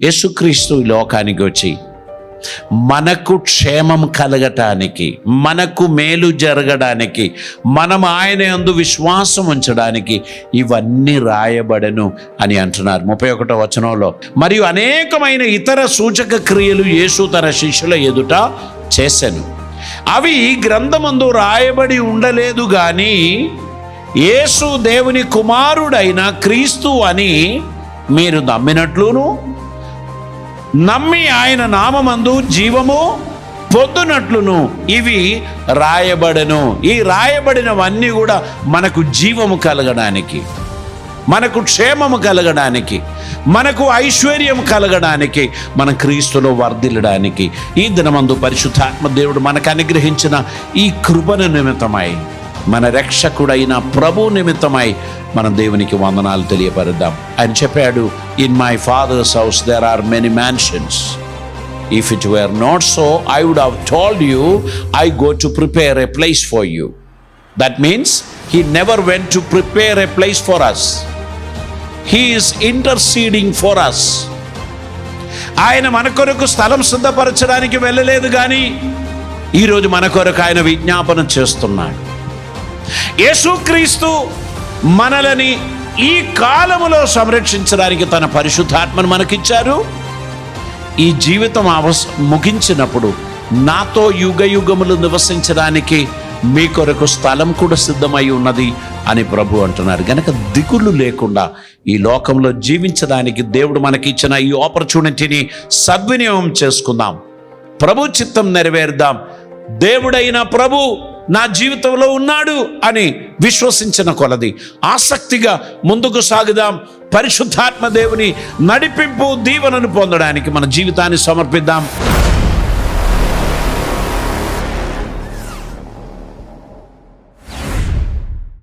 యేసుక్రీస్తు ఈ లోకానికి వచ్చి మనకు క్షేమం కలగటానికి, మనకు మేలు జరగడానికి, మనం ఆయన యందు విశ్వాసం ఉంచడానికి ఇవన్నీ రాయబడెను అని అంటున్నారు 31వ వచనంలో. మరియు అనేకమైన ఇతర సూచక క్రియలు యేసు తన శిష్యుల ఎదుట చేసెను. అవి గ్రంథమందు రాయబడి ఉండలేదు గాని యేసు దేవుని కుమారుడైన క్రీస్తు అని మీరు నమ్మినట్లును, నమ్మి ఆయన నామమందు జీవము పొందునట్లును ఇవి రాయబడెను. ఈ రాయబడినవన్నీ కూడా మనకు జీవము కలగడానికి, మనకు క్షేమము కలగడానికి, మనకు ఐశ్వర్యం కలగడానికి, మన క్రీస్తులో వర్ధిల్లడానికి ఈ దినమందు పరిశుద్ధాత్మ దేవుడు మనకు అనుగ్రహించిన ఈ కృపను నిమిత్తమై, మన రక్షకుడైన ప్రభు నిమిత్తమై మనం దేవునికి వందనాలు తెలియపరుద్దాం. ఆయన చెప్పాడు, in my father's house there are many mansions. If it were not so I would have told you I go to prepare a place for you. That means he never went to prepare a place for us. He is interceding for us. ఆయన మన కొరకు స్థలం సిద్ధపరచడానికి వెళ్ళలేదు కానీ ఈరోజు మన కొరకు ఆయన విజ్ఞాపన చేస్తున్నాడు. యేసుక్రీస్తు మనలని ఈ కాలములో సంరక్షించడానికి తన పరిశుద్ధాత్మను మనకిచ్చారు. ఈ జీవితం ముగించినప్పుడు నాతో యుగ యుగములు నివసించడానికి మీ కొరకు స్థలం కూడా సిద్ధమై ఉన్నది అని ప్రభు అంటున్నారు. గనక దిగులు లేకుండా ఈ లోకంలో జీవించడానికి దేవుడు మనకిచ్చిన ఈ ఆపర్చునిటీని సద్వినియోగం చేసుకుందాం. ప్రభు చిత్తం నెరవేర్దాం. దేవుడైన ప్రభు నా జీవితంలో ఉన్నాడు అని విశ్వసించిన కొలది ఆసక్తిగా ముందుకు సాగుదాం. పరిశుద్ధాత్మ దేవుని నడిపింపు, దీవెనను పొందడానికి మన జీవితాన్ని సమర్పిద్దాం.